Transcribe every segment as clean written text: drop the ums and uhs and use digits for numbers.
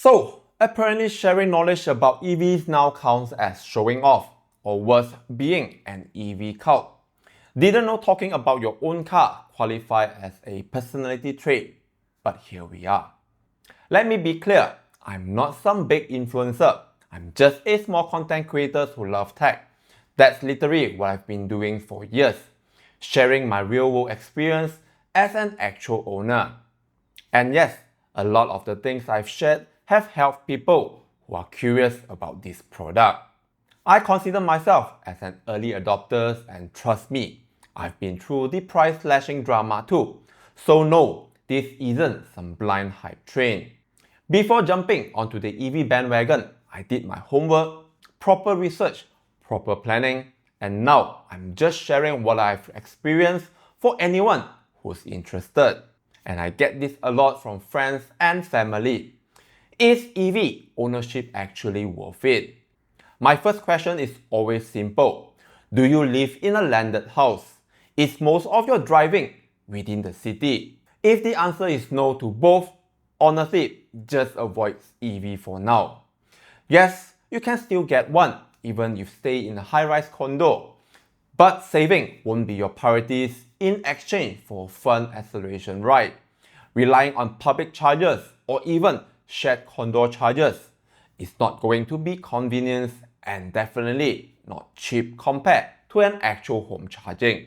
So, apparently sharing knowledge about EVs now counts as showing off, or worse, being an EV cult. Didn't know talking about your own car qualify as a personality trait, but here we are. Let me be clear, I'm not some big influencer. I'm just a small content creator who love tech. That's literally what I've been doing for years, sharing my real-world experience as an actual owner. And yes, a lot of the things I've shared have helped people who are curious about this product. I consider myself as an early adopter, and trust me, I've been through the price slashing drama too. So no, this isn't some blind hype train. Before jumping onto the EV bandwagon, I did my homework, proper research, proper planning, and now I'm just sharing what I've experienced for anyone who's interested. And I get this a lot from friends and family. Is EV ownership actually worth it? My first question is always simple. Do you live in a landed house? Is most of your driving within the city? If the answer is no to both, honestly, just avoid EV for now. Yes, you can still get one even if you stay in a high-rise condo. But saving won't be your priorities in exchange for a fun acceleration ride. Relying on public chargers or even shared condo chargers is not going to be convenient and definitely not cheap compared to an actual home charging.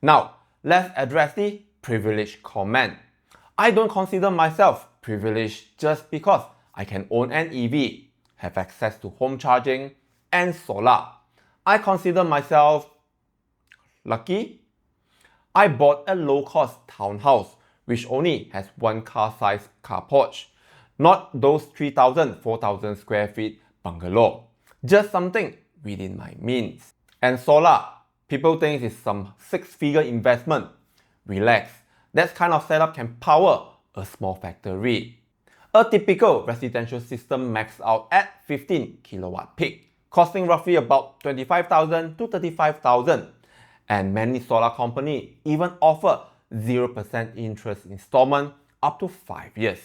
Now, let's address the privilege comment. I don't consider myself privileged just because I can own an EV, have access to home charging, and solar. I consider myself lucky. I bought a low-cost townhouse which only has one car-sized car porch, not those 3,000, 4,000 square feet bungalow. Just something within my means. And solar, people think it's some six-figure investment. Relax, that kind of setup can power a small factory. A typical residential system maxed out at 15 kilowatt peak, costing roughly about 25,000 to 35,000. And many solar companies even offer 0% interest installment up to 5 years.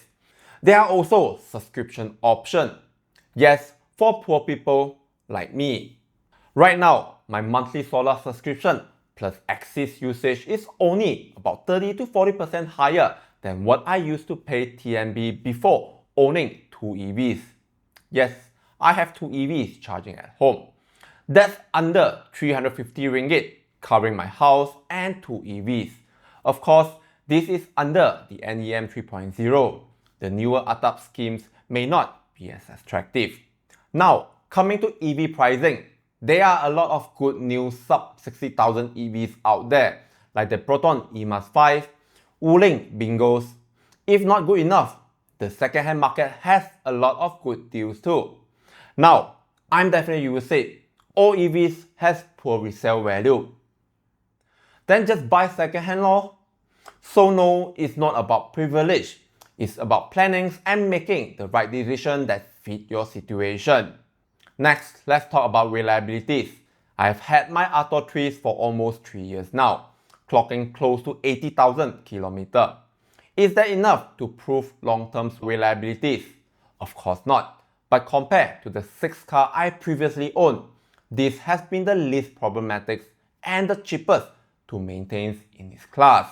There are also subscription options. Yes, for poor people like me. Right now, my monthly solar subscription plus Axis usage is only about 30 to 40% higher than what I used to pay TNB before owning two EVs. Yes, I have two EVs charging at home. That's under 350 ringgit covering my house and two EVs. Of course, this is under the NEM 3.0. The newer ATAP schemes may not be as attractive. Now, coming to EV pricing, there are a lot of good new sub 60,000 EVs out there, like the Proton E-5, Wuling Bingos. If not good enough, the second-hand market has a lot of good deals too. Now, I'm definitely you will say, all EVs has poor resale value. Then just buy second-hand lor. So no, it's not about privilege. It's about planning and making the right decision that fit your situation. Next, let's talk about reliabilities. I've had my Atto 3s for almost 3 years now, clocking close to 80,000 kilometers. Is that enough to prove long-term reliabilities? Of course not. But compared to the 6 car I previously owned, this has been the least problematic and the cheapest to maintain in its class.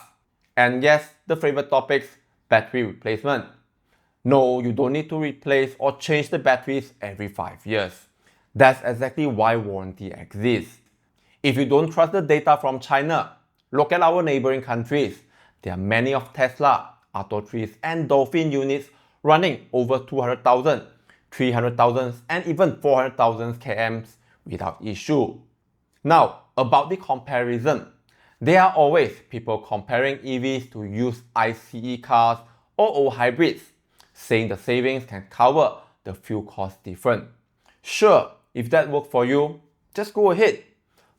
And yes, the favorite topics, battery replacement. No, you don't need to replace or change the batteries every 5 years. That's exactly why warranty exists. If you don't trust the data from China, look at our neighboring countries. There are many of Tesla, Atto 3s and Dolphin units running over 200,000, 300,000 and even 400,000 km without issue. Now, about the comparison. There are always people comparing EVs to used ICE cars or old hybrids, saying the savings can cover the fuel cost difference. Sure, if that works for you, just go ahead.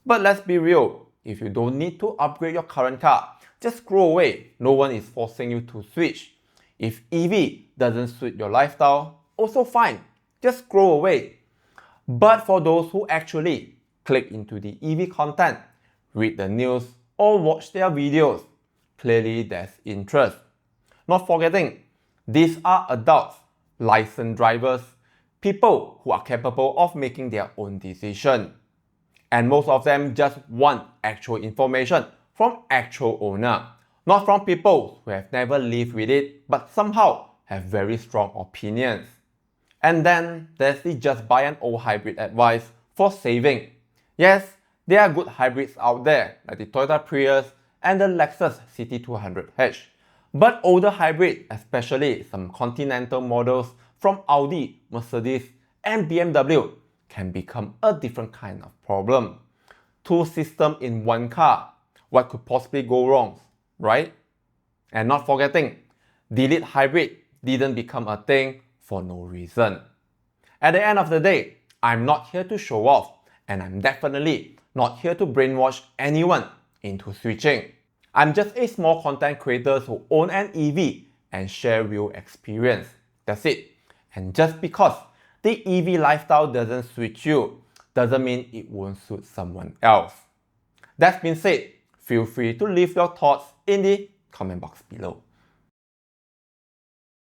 But let's be real, if you don't need to upgrade your current car, just scroll away. No one is forcing you to switch. If EV doesn't suit your lifestyle, also fine, just scroll away. But for those who actually click into the EV content, read the news, or watch their videos, clearly there's interest. Not forgetting, these are adults licensed drivers, people who are capable of making their own decision. And most of them just want actual information from actual owner, not from people who have never lived with it but somehow have very strong opinions. And then there's the just buy an old hybrid advice for saving. Yes, there are good hybrids out there like the Toyota Prius and the Lexus CT200H. But older hybrid, especially some Continental models from Audi, Mercedes and BMW, can become a different kind of problem. Two systems in one car, what could possibly go wrong, right? And not forgetting, delete hybrid didn't become a thing for no reason. At the end of the day, I'm not here to show off, and I'm definitely not here to brainwash anyone into switching. I'm just a small content creator who own an EV and share real experience. That's it. And just because the EV lifestyle doesn't suit you, doesn't mean it won't suit someone else. That being said, feel free to leave your thoughts in the comment box below.